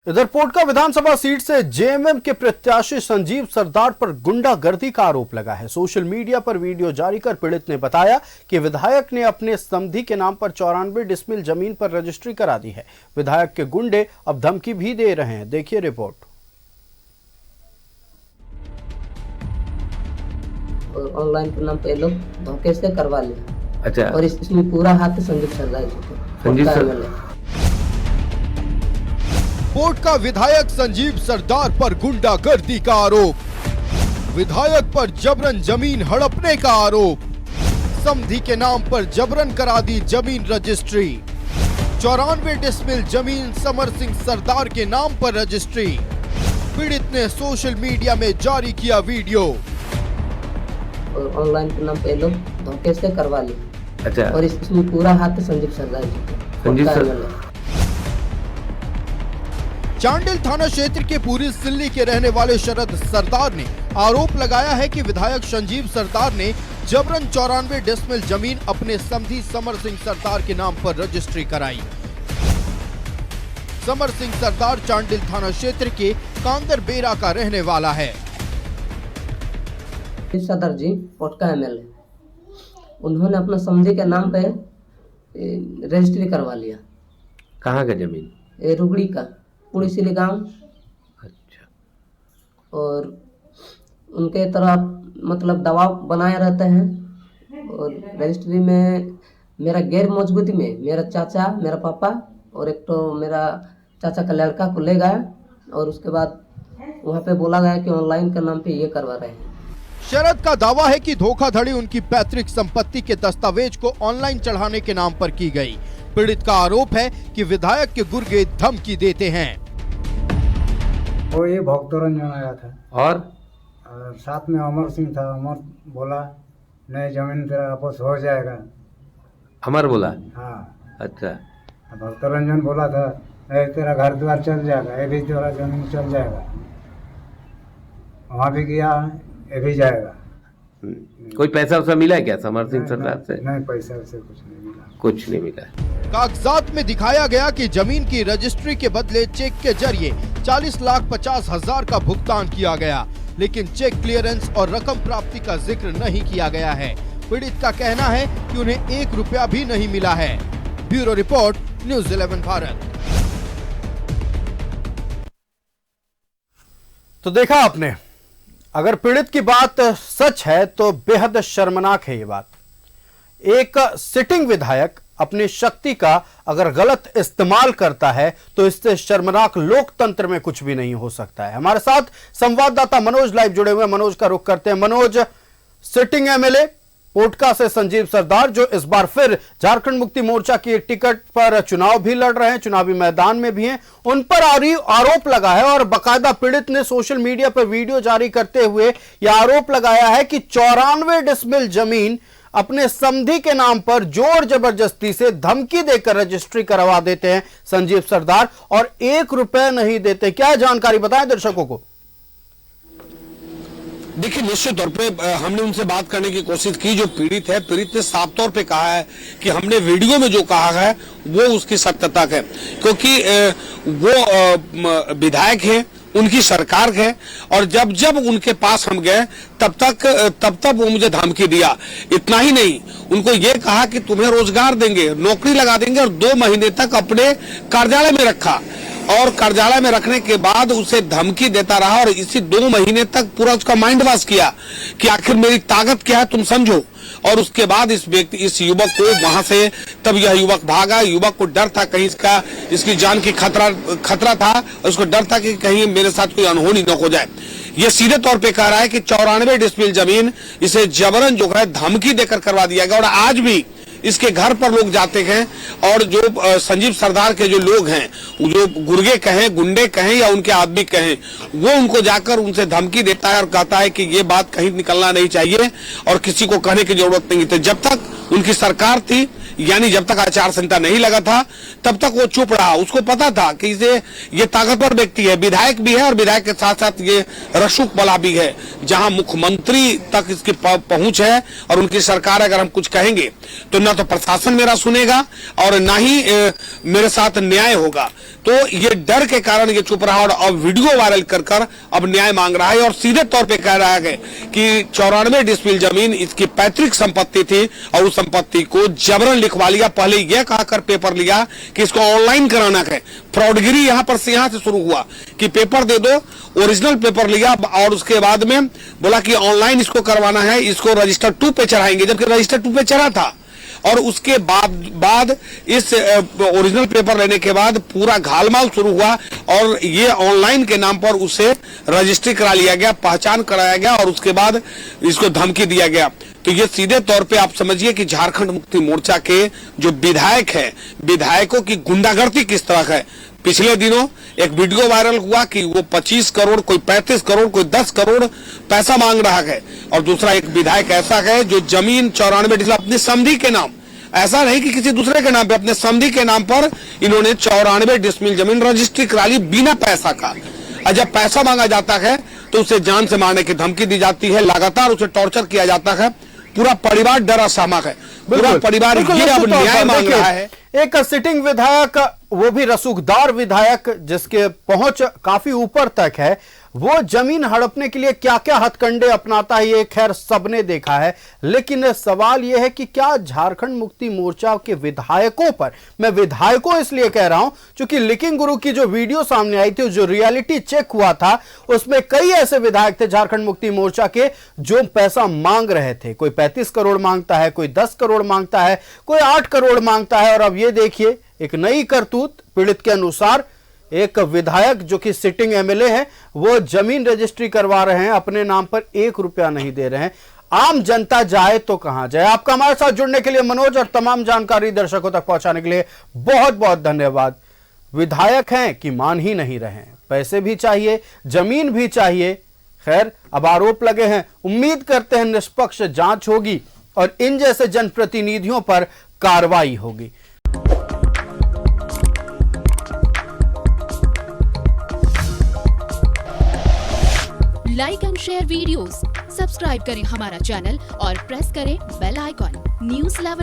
इधर पोटका विधानसभा सीट से जेएमएम के प्रत्याशी संजीव सरदार पर गुंडागर्दी का आरोप लगा है। सोशल मीडिया पर वीडियो जारी कर पीड़ित ने बताया कि विधायक ने अपने समधी के नाम पर 94 डिसमिल जमीन पर रजिस्ट्री करा दी है। विधायक के गुंडे अब धमकी भी दे रहे हैं। देखिए रिपोर्ट। ऑनलाइन के नाम पे लोग धोखे से करवा लिया। अच्छा। और इसमें पूरा हाथ संजीव सरदार। पोटका विधायक संजीव सरदार पर गुंडागर्दी का आरोप, विधायक पर जबरन जमीन हड़पने का आरोप, समधी के नाम पर जबरन करा दी जमीन रजिस्ट्री, 94 डिसमिल जमीन समर सिंह सरदार के नाम पर रजिस्ट्री। पीड़ित ने सोशल मीडिया में जारी किया वीडियो। और ऑनलाइन के नाम पे लोग धोखे से करवा लिया। अच्छा। और इसमें पूरा हाथ संजीव सरदार। चांडिल थाना क्षेत्र के पूरी सिल्ली के रहने वाले शरद सरदार ने आरोप लगाया है कि विधायक संजीव सरदार ने जबरन 94 डिसमिल जमीन अपने समधी समर सिंह सरदार के नाम पर रजिस्ट्री कराई। समर सिंह सरदार चांडिल थाना क्षेत्र के कांदर बेरा का रहने वाला है। सरदार जी पोटका एमएलए, उन्होंने अपना समधी के नाम पे रजिस्ट्री करवा लिया। कहाँ का जमीन? रुगड़ी का पूरी सिली गांव। अच्छा। और उनके तरफ मतलब दबाव बनाए रहते हैं। और रजिस्ट्री में मेरा गैर मौजूदगी में मेरा चाचा, मेरा पापा और एक तो मेरा चाचा का लड़का को ले गया। और उसके बाद वहाँ पे बोला गया कि ऑनलाइन के नाम पे ये करवा रहे हैं। शरद का दावा है कि धोखाधड़ी उनकी पैतृक संपत्ति के दस्तावेज को ऑनलाइन चढ़ाने के नाम पर की गई। पीड़ित का आरोप है कि विधायक के गुर्गे धमकी देते हैं। वो ये भक्तरंजन आया था और साथ में अमर सिंह था। अमर बोला नहीं, जमीन तेरा वापस हो जाएगा। अमर बोला? हाँ। अच्छा। भक्तरंजन बोला था नहीं, तेरा घर द्वार चल जाएगा, ये भी तेरा जमीन चल जाएगा। वहाँ भी गया, ये भी जाएगा। कोई पैसा वैसा मिला है क्या समर सिंह सरदार से? नहीं, पैसा वैसे कुछ नहीं मिला। कुछ नहीं मिला। कागजात में दिखाया गया कि जमीन की रजिस्ट्री के बदले चेक के जरिए 40,50,000 का भुगतान किया गया, लेकिन चेक क्लियरेंस और रकम प्राप्ति का जिक्र नहीं किया गया है। पीड़ित का कहना है कि उन्हें 1 रुपया भी नहीं मिला है। Bureau report, news 11 Bharat. तो देखा आपने, अगर पीड़ित की बात सच है तो बेहद शर्मनाक है ये बात। एक सिटिंग विधायक अपनी शक्ति का अगर गलत इस्तेमाल करता है तो इससे शर्मनाक लोकतंत्र में कुछ भी नहीं हो सकता है। हमारे साथ संवाददाता मनोज लाइव जुड़े हुए हैं। मनोज का रुख करते हैं। मनोज, सिटिंग एमएलए पोटका से संजीव सरदार, जो इस बार फिर झारखंड मुक्ति मोर्चा की टिकट पर चुनाव भी लड़ रहे हैं, चुनावी मैदान में भी हैं, उन पर आरोप लगा है और बाकायदा पीड़ित ने सोशल मीडिया पर वीडियो जारी करते हुए यह आरोप लगाया है कि 94 डिसमिल जमीन अपने समधी के नाम पर जोर जबरदस्ती से धमकी देकर रजिस्ट्री करवा देते हैं संजीव सरदार और 1 रुपए नहीं देते। क्या जानकारी बताएं दर्शकों को। देखिए, निश्चित तौर पे हमने उनसे बात करने की कोशिश की। जो पीड़ित है, पीड़ित ने साफ तौर पे कहा है कि हमने वीडियो में जो कहा है वो उसकी सत्यता है, क्योंकि वो विधायक है, उनकी सरकार है। और जब जब उनके पास हम गए तब वो मुझे धमकी दिया। इतना ही नहीं, उनको ये कहा कि तुम्हें रोजगार देंगे, नौकरी लगा देंगे, और 2 महीने तक अपने कार्यालय में रखा। और कार्यालय में रखने के बाद उसे धमकी देता रहा और इसी 2 महीने तक पूरा उसका माइंड वॉश किया कि आखिर मेरी ताकत क्या है तुम समझो। और उसके बाद इस युवक को वहां से, तब यह युवक भागा। युवक को डर था कहीं इसकी जान की खतरा था। उसको डर था कि कहीं मेरे साथ कोई अनहोनी न हो जाए। ये सीधे तौर पे कह रहा है कि 94 डिसमिल जमीन इसे जबरन जो है धमकी देकर करवा दिया गया। और आज भी इसके घर पर लोग जाते हैं और जो संजीव सरदार के जो लोग हैं, जो गुर्गे कहें, गुंडे कहें या उनके आदमी कहें, वो उनको जाकर उनसे धमकी देता है और कहता है कि ये बात कहीं निकलना नहीं चाहिए और किसी को कहने की जरूरत नहीं थी। जब तक उनकी सरकार थी, यानी जब तक आचार संहिता नहीं लगा था, तब तक वो चुप रहा। उसको पता था कि ये ताकतवर व्यक्ति है, विधायक भी है और विधायक के साथ साथ ये रसूख बला भी है, जहां मुख्यमंत्री तक इसकी पहुंच है। और उनकी सरकार, अगर हम कुछ कहेंगे तो न तो प्रशासन मेरा सुनेगा और न ही मेरे साथ न्याय होगा। तो ये डर के कारण ये चुप रहा और अब वीडियो वायरल कर कर अब न्याय मांग रहा है और सीधे तौर पे कह रहा है कि 94 डिसमिल जमीन इसकी पैतृक संपत्ति थी और उस संपत्ति को जबरन लिखवा लिया। पहले यह कहकर पेपर लिया कि इसको ऑनलाइन कराना है। फ्रॉडगिरी यहां से शुरू हुआ कि पेपर दे दो, ओरिजिनल पेपर लिया और उसके बाद में बोला कि ऑनलाइन इसको करवाना है, इसको रजिस्टर 2 पे चढ़ाएंगे, जबकि रजिस्टर 2 पे चढ़ा था। और उसके बाद इस ओरिजिनल पेपर लेने के बाद पूरा घालमाल शुरू हुआ और ये ऑनलाइन के नाम पर उसे रजिस्ट्री करा लिया गया, पहचान कराया गया और उसके बाद इसको धमकी दिया गया। तो ये सीधे तौर पे आप समझिए कि झारखंड मुक्ति मोर्चा के जो विधायक है, विधायकों की गुंडागर्दी किस तरह है। पिछले दिनों एक वीडियो वायरल हुआ कि वो 25 करोड़, कोई 35 करोड़, कोई 10 करोड़ पैसा मांग रहा है और दूसरा एक विधायक ऐसा है जो जमीन 94 डिसमिल अपने समधी के नाम, ऐसा नहीं कि किसी दूसरे के नाम पे, अपने समधी के नाम पर इन्होंने 94 डिसमिल जमीन रजिस्ट्री करा ली बिना पैसा का। और जब पैसा मांगा जाता है तो उसे जान से मारने की धमकी दी जाती है, लगातार उसे टॉर्चर किया जाता है। पूरा परिवार डरा सहमा है, पूरा परिवार ये अब न्याय मांग रहा है। एक सिटिंग विधायक, वो भी रसूखदार विधायक जिसके पहुंच काफी ऊपर तक है, वो जमीन हड़पने के लिए क्या क्या हथकंडे अपनाता है ये खैर सबने देखा है। लेकिन सवाल यह है कि क्या झारखंड मुक्ति मोर्चा के विधायकों पर, मैं विधायकों इसलिए कह रहा हूं क्योंकि लिकिंग गुरु की जो वीडियो सामने आई थी, जो रियलिटी चेक हुआ था, उसमें कई ऐसे विधायक थे झारखंड मुक्ति मोर्चा के जो पैसा मांग रहे थे। कोई 35 करोड़ मांगता है, कोई 10 करोड़ मांगता है, कोई 8 करोड़ मांगता है। और अब ये देखिए एक नई करतूत, पीड़ित के अनुसार एक विधायक जो कि सिटिंग एमएलए है, वो जमीन रजिस्ट्री करवा रहे हैं, अपने नाम पर 1 रुपया नहीं दे रहे हैं। आम जनता जाए तो कहां जाए। आपका हमारे साथ जुड़ने के लिए मनोज और तमाम जानकारी दर्शकों तक पहुंचाने के लिए बहुत बहुत धन्यवाद। विधायक हैं कि मान ही नहीं रहे हैं, पैसे भी चाहिए, जमीन भी चाहिए। खैर अब आरोप लगे हैं, उम्मीद करते हैं निष्पक्ष जांच होगी और इन जैसे जनप्रतिनिधियों पर कार्रवाई होगी। Like and share videos, subscribe करें हमारा चैनल और प्रेस करें बेल आइकॉन। न्यूज़ 11